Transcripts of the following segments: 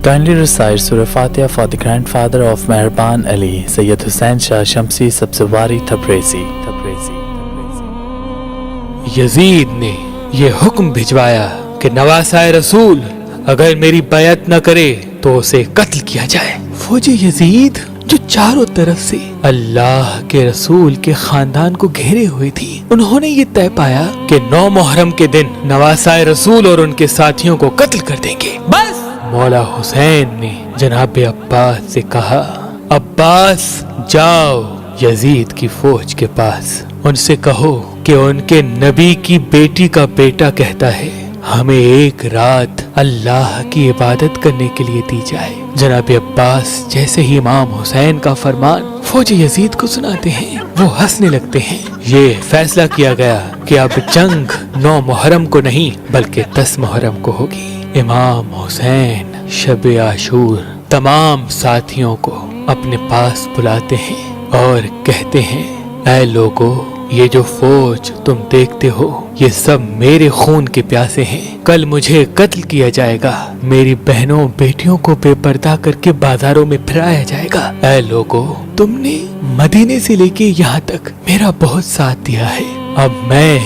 Kindly recite Surah Fatiha for the grandfather of Mehraban Ali, Sayyid Hussain Shah Shamsi Sabzawari Tabrizi. یزید نے یہ حکم بھجوایا کہ نواسۂ رسول اگر میری بیعت نہ کرے تو اسے قتل کیا جائے۔ فوج یزید جو چاروں طرف سے اللہ کے رسول کے خاندان کو گھیرے ہوئے تھی، انہوں نے یہ طے پایا کہ 9 محرم کے دن نواسۂ رسول اور ان کے ساتھیوں کو قتل کر دیں گے۔ بس مولا حسین نے جناب عباس سے کہا، عباس جاؤ یزید کی فوج کے پاس، ان سے کہو کہ ان کے نبی کی بیٹی کا بیٹا کہتا ہے ہمیں ایک رات اللہ کی عبادت کرنے کے لیے دی جائے۔ جناب عباس جیسے ہی امام حسین کا فرمان فوج یزید کو سناتے ہیں، وہ ہنسنے لگتے ہیں۔ یہ فیصلہ کیا گیا کہ اب جنگ 9 محرم کو نہیں بلکہ 10 محرم کو ہوگی۔ امام حسین شب عاشور تمام ساتھیوں کو اپنے پاس بلاتے ہیں اور کہتے ہیں، اے لوگو، یہ جو فوج تم دیکھتے ہو یہ سب میرے خون کے پیاسے ہیں، کل مجھے قتل کیا جائے گا، میری بہنوں بیٹیوں کو بے پردہ کر کے بازاروں میں پھرایا جائے گا۔ اے لوگو، تم نے مدینے سے لے کے یہاں تک میرا بہت ساتھ دیا ہے، اب میں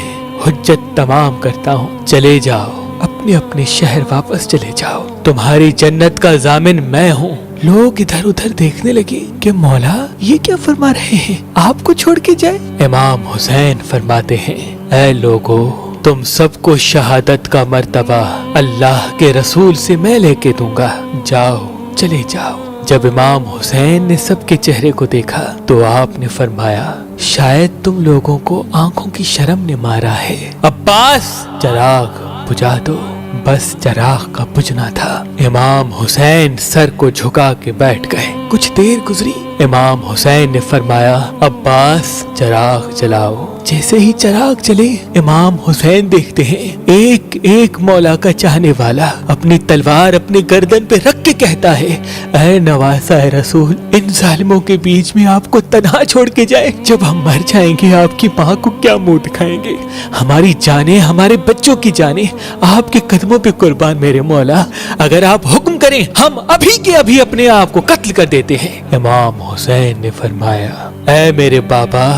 حجت تمام کرتا ہوں، چلے جاؤ، اپنے اپنے شہر واپس چلے جاؤ، تمہاری جنت کا ضامن میں ہوں۔ لوگ ادھر ادھر دیکھنے لگے کہ مولا یہ کیا فرما رہے ہیں، آپ کو چھوڑ کے جائے؟ امام حسین فرماتے ہیں، اے لوگو، تم سب کو شہادت کا مرتبہ اللہ کے رسول سے میں لے کے دوں گا، جاؤ، چلے جاؤ۔ جب امام حسین نے سب کے چہرے کو دیکھا تو آپ نے فرمایا، شاید تم لوگوں کو آنکھوں کی شرم نے مارا ہے، عباس چراغ بجھا دو۔ بس چراغ کا بجھنا تھا، امام حسین سر کو جھکا کے بیٹھ گئے۔ کچھ دیر گزری، امام حسین نے فرمایا، عباس چراغ جلاؤ۔ جیسے ہی چراغ چلے، امام حسین دیکھتے ہیں ایک ایک مولا کا چاہنے والا اپنی تلوار اپنے گردن پہ رکھ کے کہتا ہے، اے نواسۂ رسول، ان ظالموں کے بیچ میں آپ کو تنہا چھوڑ کے جائے، جب ہم مر جائیں گے آپ کی ماں کو کیا منہ دکھائیں گے؟ ہماری جانیں، ہمارے بچوں کی جانیں آپ کے قدموں پہ قربان میرے مولا، اگر آپ حکم کریں ہم ابھی کے ابھی اپنے آپ کو قتل کر دیتے ہیں۔ امام حسین نے فرمایا، اے میرے بابا،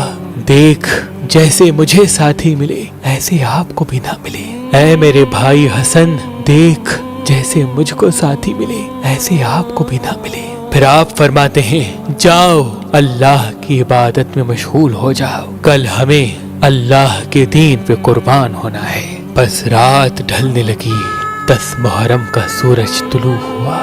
دیکھ جیسے مجھے ساتھی ملے ایسے آپ کو بھی نہ ملے، اے میرے بھائی حسن، دیکھ جیسے مجھ کو ساتھی ملے ایسے آپ کو بھی نہ ملے۔ پھر آپ فرماتے ہیں، جاؤ اللہ کی عبادت میں مشغول ہو جاؤ، کل ہمیں اللہ کے دین پہ قربان ہونا ہے۔ بس رات ڈھلنے لگی، 10 محرم کا سورج طلوع ہوا،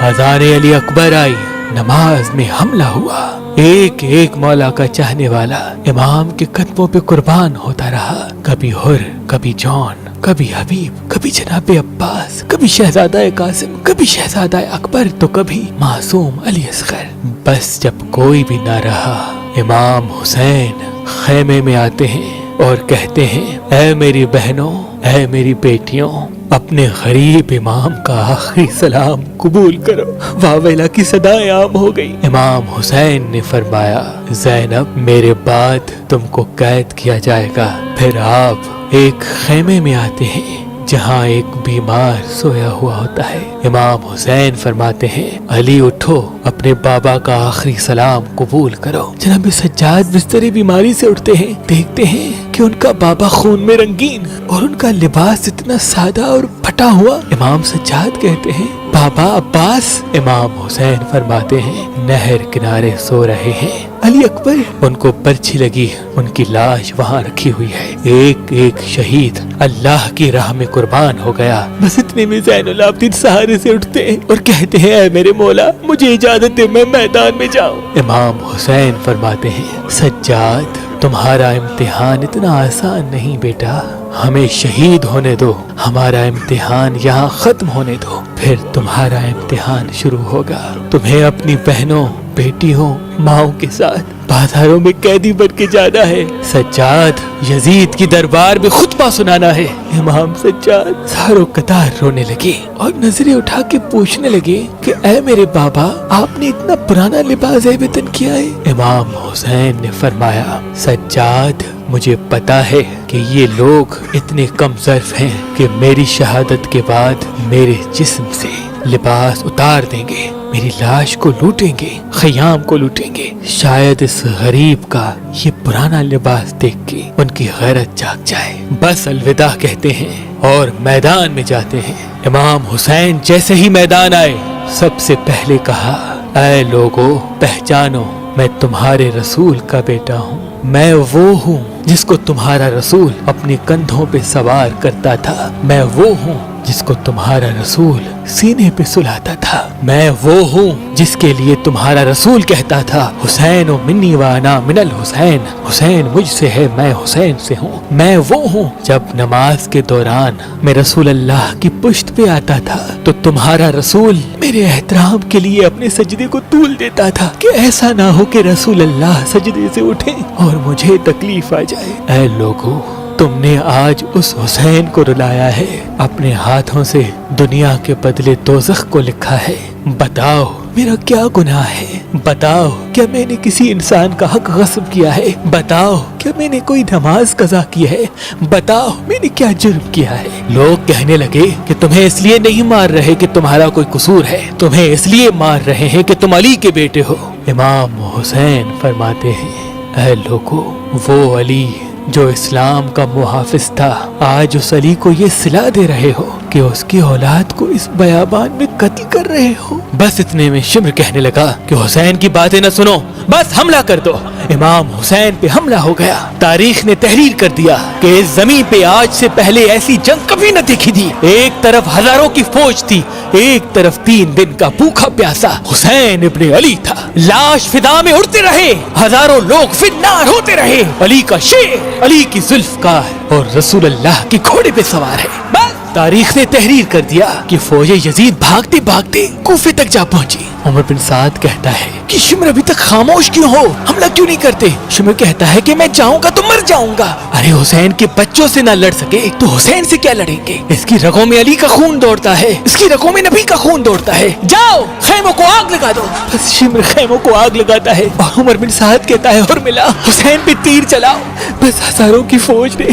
اذان علی اکبر آئی، نماز میں حملہ ہوا، ایک ایک مولا کا چاہنے والا امام کے قدموں پہ قربان ہوتا رہا، کبھی حر، کبھی جون، کبھی حبیب، کبھی جناب عباس، کبھی شہزادہ قاسم، کبھی شہزادہ اکبر، تو کبھی معصوم علی اصغر۔ بس جب کوئی بھی نہ رہا، امام حسین خیمے میں آتے ہیں اور کہتے ہیں، اے میری بہنوں، اے میری بیٹیوں، اپنے غریب امام کا آخری سلام قبول کرو۔ واویلا کی صدائیں عام ہو گئی۔ امام حسین نے فرمایا، زینب، میرے بعد تم کو قید کیا جائے گا۔ پھر آپ ایک خیمے میں آتے ہیں جہاں ایک بیمار سویا ہوا ہوتا ہے۔ امام حسین فرماتے ہیں، علی اٹھو، اپنے بابا کا آخری سلام قبول کرو۔ جناب سجاد بستر بیماری سے اٹھتے ہیں، دیکھتے ہیں کہ ان کا بابا خون میں رنگین اور ان کا لباس اتنا سادہ اور پھٹا ہوا۔ امام سجاد کہتے ہیں، بابا عباس؟ امام حسین فرماتے ہیں، نہر کنارے سو رہے ہیں۔ علی اکبر، ان کو پرچھی لگی، ان کی لاش وہاں رکھی ہوئی ہے، ایک ایک شہید اللہ کی راہ میں قربان ہو گیا۔ بس اتنے میں زین العابدین سہارے سے اٹھتے ہیں اور کہتے ہیں، اے میرے مولا، مجھے اجازت دے، میں میدان میں جاؤں۔ امام حسین فرماتے ہیں، سجاد، تمہارا امتحان اتنا آسان نہیں بیٹا، ہمیں شہید ہونے دو، ہمارا امتحان یہاں ختم ہونے دو، پھر تمہارا امتحان شروع ہوگا۔ تمہیں اپنی بہنوں، بیٹیوں، ماؤں کے ساتھ بازاروں میں قیدی بن کے جانا ہے۔ سجاد، یزید کی دربار میں خطبہ سنانا ہے۔ امام سجاد ساروں قطار رونے لگے اور نظریں اٹھا کے پوچھنے لگے کہ اے میرے بابا، آپ نے اتنا پرانا لباس وطن کیا ہے؟ امام حسین نے فرمایا، سجاد، مجھے پتا ہے کہ یہ لوگ اتنے کم ظرف ہیں کہ میری شہادت کے بعد میرے جسم سے لباس اتار دیں گے، میری لاش کو لوٹیں گے، خیام کو لوٹیں گے۔ شاید اس غریب کا یہ پرانا لباس دیکھ کے ان کی غیرت جاگ جائے، بس الوداع کہتے ہیں اور میدان میں جاتے ہیں۔ امام حسین جیسے ہی میدان آئے، سب سے پہلے کہا، اے لوگو، پہچانو، میں تمہارے رسول کا بیٹا ہوں، میں وہ ہوں جس کو تمہارا رسول اپنے کندھوں پہ سوار کرتا تھا، میں وہ ہوں جس کو تمہارا رسول سینے پہ سلاتا تھا، میں وہ ہوں جس کے لیے تمہارا رسول کہتا تھا، حسین و منی وانا من الحسین، حسین مجھ سے ہے، میں حسین سے ہوں، میں وہ ہوں۔ جب نماز کے دوران میں رسول اللہ کی پشت پہ آتا تھا تو تمہارا رسول میرے احترام کے لیے اپنے سجدے کو طول دیتا تھا کہ ایسا نہ ہو کہ رسول اللہ سجدے سے اٹھیں اور مجھے تکلیف آ جائے۔ اے لوگو، تم نے آج اس حسین کو رلایا ہے، اپنے ہاتھوں سے دنیا کے بدلے دوزخ کو لکھا ہے۔ بتاؤ میرا کیا گناہ ہے؟ بتاؤ کیا میں نے کسی انسان کا حق غصب کیا ہے؟ بتاؤ کیا میں نے کوئی نماز قضا کی ہے؟ بتاؤ میں نے کیا جرم کیا ہے؟ لوگ کہنے لگے کہ تمہیں اس لیے نہیں مار رہے کہ تمہارا کوئی قصور ہے، تمہیں اس لیے مار رہے ہیں کہ تم علی کے بیٹے ہو۔ امام حسین فرماتے ہیں، اے لوگو، وہ علی جو اسلام کا محافظ تھا، آج اس علی کو یہ صلا دے رہے ہو کہ اس کی اولاد کو اس بیابان میں قتل کر رہے ہو۔ بس اتنے میں شمر کہنے لگا کہ حسین کی باتیں نہ سنو، بس حملہ کر دو۔ امام حسین پہ حملہ ہو گیا۔ تاریخ نے تحریر کر دیا کہ اس زمین پہ آج سے پہلے ایسی جنگ کبھی نہ دیکھی تھی۔ ایک طرف ہزاروں کی فوج تھی، ایک طرف 3 دن کا بھوکا پیاسا حسین ابن علی تھا۔ لاش فضا میں اڑتے رہے، ہزاروں لوگ فنار ہوتے رہے۔ علی کا شیر، علی کی ذوالفقار اور رسول اللہ کی گھوڑے پہ سوار ہے۔ بس تاریخ نے تحریر کر دیا کہ فوج یزید بھاگتے بھاگتے کوفے تک جا پہنچی۔ عمر بن سعد کہتا ہے کہ شمر ابھی تک خاموش کیوں ہو، حملہ کیوں نہیں کرتے؟ شمر کہتا ہے کہ میں جاؤں گا تو مر جاؤں گا۔ ارے حسین کے بچوں سے نہ لڑ سکے تو حسین سے کیا لڑیں گے؟ اس کی رگوں میں علی کا خون دوڑتا ہے، اس کی رگوں میں نبی کا خون دوڑتا ہے۔ جاؤ خیموں کو آگ لگا دو۔ بس شمر خیموں کو آگ لگاتا ہے اور عمر بن سعد کہتا ہے، اور ملا حسین پہ تیر چلاؤ۔ بس ہزاروں کی فوج نے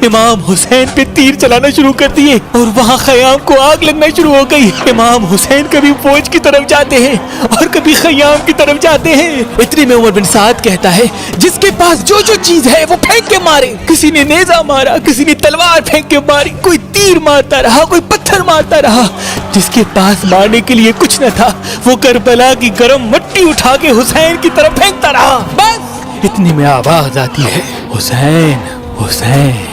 امام حسین پہ تیر چلانا شروع کر دیے اور وہاں خیام کو آگ لگنا شروع ہو گئی۔ امام حسین کبھی فوج کی طرف جاتے ہیں اور کبھی خیام کی طرف جاتے ہیں۔ اتنے میں عمر بن سعد کہتا ہے، جس کے پاس جو جو چیز ہے وہ پھینک کے مارے۔ کسی نے نیزہ مارا، کسی نے تلوار پھینک کے ماری، کوئی تیر مارتا رہا، کوئی پتھر مارتا رہا۔ جس کے پاس مارنے کے لیے کچھ نہ تھا وہ کربلا کی گرم مٹی اٹھا کے حسین کی طرف پھینکتا رہا۔ بس اتنے میں آواز آتی ہے، حسین حسین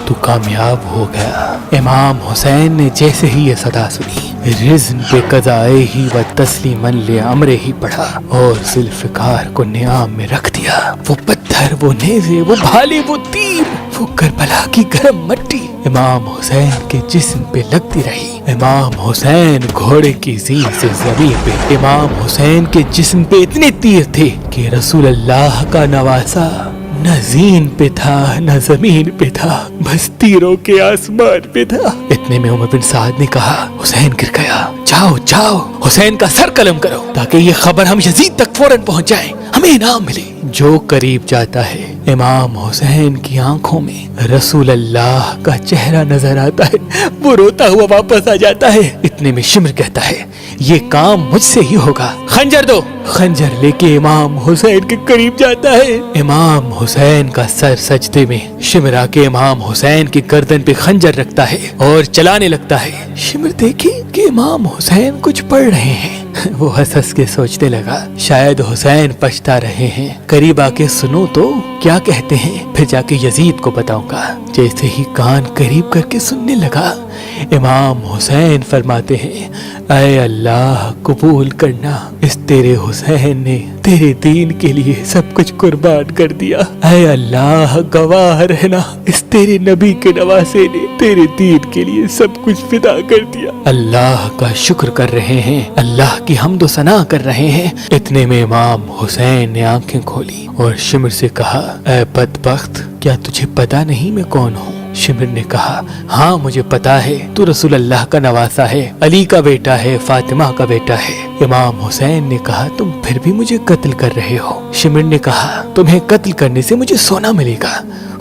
تو کامیاب ہو گیا۔ امام حسین نے جیسے ہی یہ صدا سنی، رزن پہ قضائے ہی و تسلیماً لامرے ہی پڑھا اور ذوالفقار کو نیام میں رکھ دیا۔ وہ پتھر، وہ نیزے، وہ بھالے، وہ تیر، وہ کربلا کی گرم مٹی امام حسین کے جسم پہ لگتی رہی۔ امام حسین گھوڑے کی زیر سے زمین پہ، امام حسین کے جسم پہ اتنے تیر تھے کہ رسول اللہ کا نواسا نہ زین پہ تھا نہ زمین پہ تھا، بس تیروں کے آسمان پہ تھا۔ اتنے میں عمر بن سعد نے کہا، حسین گر گیا، جاؤ جاؤ حسین کا سر قلم کرو تاکہ یہ خبر ہم یزید تک فوراً پہنچ جائے، ہمیں انعام ملے۔ جو قریب جاتا ہے امام حسین کی آنکھوں میں رسول اللہ کا چہرہ نظر آتا ہے، وہ روتا ہوا واپس آ جاتا ہے۔ اتنے میں شمر کہتا ہے، یہ کام مجھ سے ہی ہوگا، خنجر دو۔ خنجر لے کے امام حسین کے قریب جاتا ہے۔ امام حسین کا سر سجدے میں، شمر آ کے امام حسین کی گردن پہ خنجر رکھتا ہے اور چلانے لگتا ہے۔ شمر دیکھے کہ امام حسین کچھ پڑھ رہے ہیں، وہ ہنس ہنس کے سوچنے لگا شاید حسین پچھتا رہے ہیں، قریب آ کے سنو تو کیا کہتے ہیں، پھر جا کے یزید کو بتاؤں گا۔ جیسے ہی کان قریب کر کے سننے لگا، امام حسین فرماتے ہیں، اے اللہ قبول کرنا، اس تیرے حسین نے تیرے دین کے لیے سب کچھ قربان کر دیا۔ اے اللہ گواہ رہنا، اس تیرے نبی کے نواسے نے تیرے دین کے لیے سب کچھ فدا کر دیا۔ اللہ کا شکر کر رہے ہیں، اللہ کی حمد و ثنا کر رہے ہیں۔ اتنے میں امام حسین نے آنکھیں کھولی اور شمر سے کہا، اے بدبخت، کیا تجھے پتا نہیں میں کون ہوں؟ شمر نے کہا، ہاں مجھے پتا ہے، تو رسول اللہ کا نواسا ہے، علی کا بیٹا ہے، فاطمہ کا بیٹا ہے۔ امام حسین نے کہا، تم پھر بھی مجھے قتل کر رہے ہو۔ شمر نے کہا، تمہیں قتل کرنے سے مجھے سونا ملے گا،